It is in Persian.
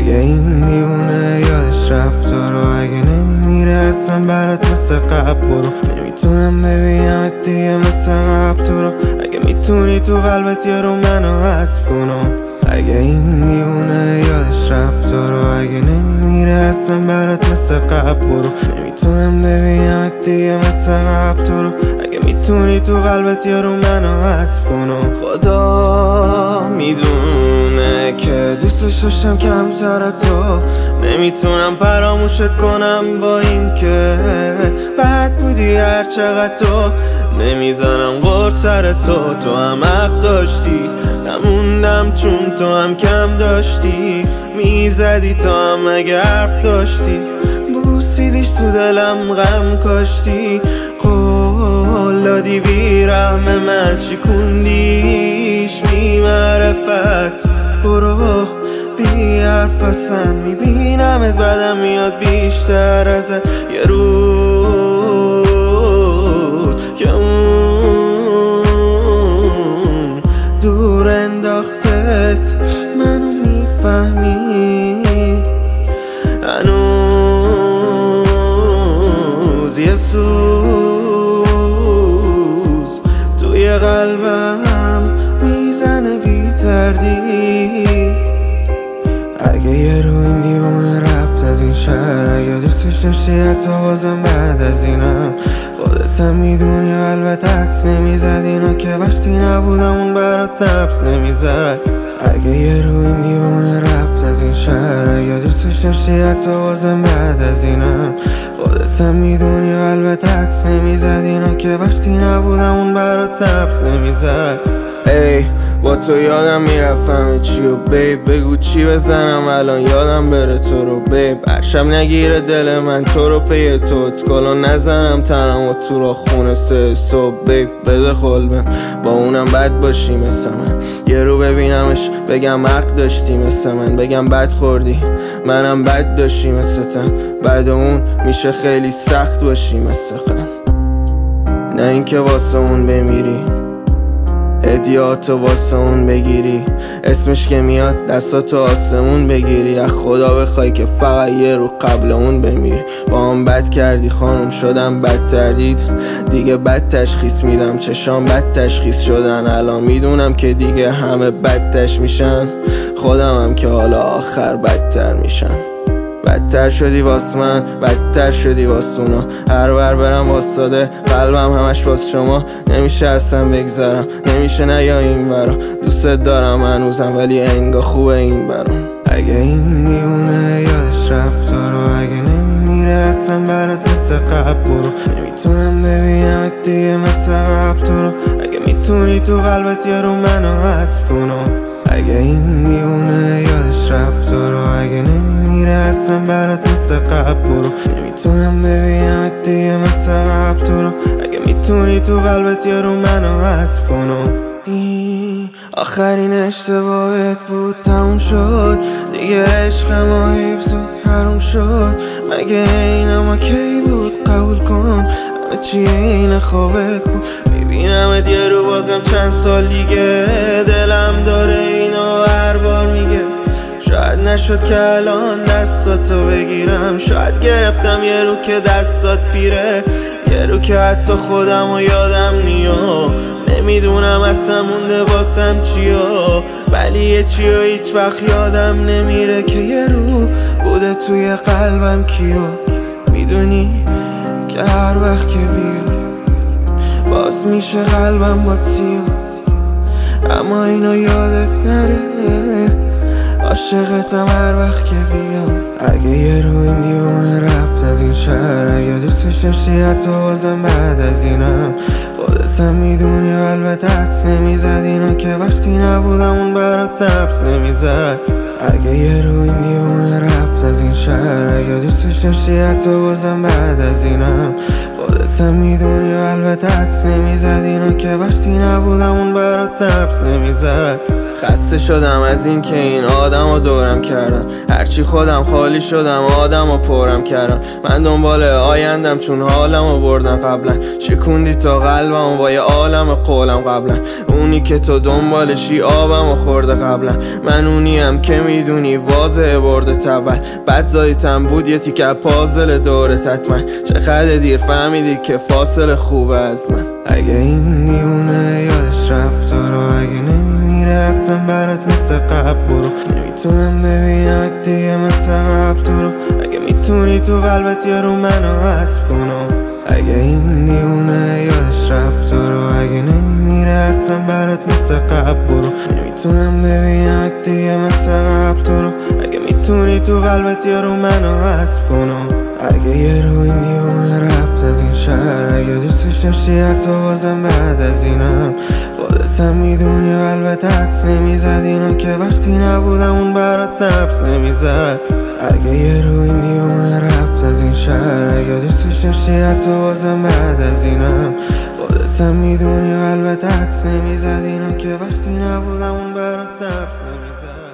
اگه این دیوونه یادش رفت رو، اگه نمیمیره اصلا برات مثل قبل برو. نمیتونم ببینمت دیگه مثل قبل تو رو، اگه میتونی تو قلبت یارو منو حذف کنم. اگه این دیوونه یادش رفت رو، اگه نمیمیره اصلا برات مثل قبل برو. نمیتونم ببینمت دیگه مثل قبل تو رو، اگه میتونی تو قلبت یارو منو حذف کنم. خدا میدونه که دوستش داشتم کمتر از تو، نمیتونم فراموشت کنم با این که بد بودی هر چقدر تو. نمیزنم غر سر تو، تو هم حق داشتی، نموندم چون تو هم کم داشتی. میزدی تو هم اگه حرف داشتی، بوسیدیش تو دلم غم کاشتی. قول دادی بی رحم من شکوندیش بی معرفت. برو بی حرف اصلا میبینمت بدم میاد بیشتر ازت. یه روز که اون دور انداختت منو میفهمی، هنوز یه سوز توی قلبم میزنه بی تردید. اگه یه رو این دیوونه رفت از این شهر، اگه دوستش داشتی حتی بازم بعد از اینم، خودتم میدونی و البته حدس نمیزد اینو که وقتی نبودم اون برات نبض نمیزد. اگه یه رو این دیوونه رفت از این شهر، اگه دوستش داشتی حتی بازم بعد از اینم، خودتم میدونی و البته حدس نمیزد اینو که وقتی نبودم اون برات نبض نمیزد. ای با تو یادم میرفت همه چی و بیب، بگو چی بزنم الان یادم بره تو رو بیب. عرشم نگیره دل من تو رو پی تو، کلا نزنم تنم و تو را خونه سه صبح بیب. بده خلبم با اونم بد باشی مثل من، یه رو ببینمش بگم حق داشتی مثل من، بگم بد خوردی منم بد داشتی مثل تن. بعد اون میشه خیلی سخت باشی مثل خم، نه اینکه واسه اون بمیری هدیاتو واسه اون بگیری، اسمش که میاد دستاتو آسمون بگیری. از خدا بخوای که فقط یه رو قبل اون بمیری. با هم بد کردی خانم شدم بدتر دید، دیگه بد تشخیص میدم چشام بد تشخیص شدن. الان میدونم که دیگه همه بدتش میشن، خودم هم که حالا آخر بدتر میشن. بدتر شدی واس من، بدتر شدی واس اونا، هر بر برم واساده قلبم همش واس شما. نمیشه اصلا بگذارم، نمیشه نیا این برا، دوستت دارم هنوزم ولی انگا خوبه این برام. اگه این دیوونه یادش رفت رو، اگه نمیمیره اصلا برات مثل قبل برو. نمیتونم ببینمت دیگه مثل قبل تو رو، اگه میتونی تو قلبت یارو منو حذف کنم. اگه این دیوونه یادش رفت رو، اگه نمیمیره اصلا برات مثل قبل برو. نمیتونم ببینمت دیگه مثل قبل تو رو، اگه میتونی تو قلبت یارو منو حذف کنم. این آخرین اشتباهت بود تموم شد دیگه، عشق ما حیف زود حروم شد. مگه این اما کی بود قبول کن، همه چی این خوابت بود. میبینمت یه رو بازم چند سال دیگه، دلم داره اینو هر بار میگه. شاید نشد که الان دستاتو بگیرم، شاید گرفتم یه رو که دستات پیره، یه رو که حتی خودم و یادم نیا. نمیدونم اصلا مونده واسم چیا، ولی یه چیا هیچ وقت یادم نمیره که یه رو بوده توی قلبم کیا. میدونی که هر وقت که بیا باز میشه قلبم با سیا، اما اینو یادت نره عاشقتم هر وقت که بیام. اگه یه رو این دیوونه رفت از این شهر، اگه دوستش داشتی حتی بازم بعد از اینم، خودتم میدونی و البته حدس نمیزد اینو که وقتی نبودم اون برات نبض نمیزد. اگه یه رو این دیوونه رفت از این شهر، اگه دوستش داشتی حتی بازم بعد از اینم، خودتم میدونی و البته حدس نمیزد اینو که وقتی نبودم اون برات نبض نمیزد. خسته شدم از این که این آدم رو دورم کردن، هرچی خودم خالی شدم آدم رو پرم کردن. من دنبال آیندم چون حالم رو بردم قبلا، شکوندی تا قلبم با یه عالم قولم قبلا. اونی که تو دنبالشی آبم رو خورده قبلا، من اونیم که میدونی واضحه برده تبل. بد زایتم بود یه تیکه پازل دورت حتما، چقدر دیر فهمیدی که فاصله خوبه از من. اگه این دیونه یادش رفت رو، اگه نمیمیره اصلا برات مثل قبل برو. نمیتونم ببینم دیگه مثل قبل تو رو، اگه میتونی تو قلبت یارو منو حذف کنم. اگه این دیونه یادش رفت رو، اگه نمیمیره اصلا برات مثل قبل برو. نمیتونم ببینم دیگه مثل قبل تو رو، اگه میتونی تو قلبت یارو منو حذف کنم. اگه یه رو این دیونه رفت از این شهر، اگه دوستش داشتی حتی بازم بعد از اینم، خودتم میدونی قلبت حدس نمیزد اینو که وقتی نبودم اون برات نبس نمیزد. اگه یه رو این دیونه رفت از این شهر، اگه دوستش داشتی حتی بازم بعد از اینم، خودتم میدونی قلبت حدس نمیزد اینو که وقتی نبودم اون برات نبس نمیزد.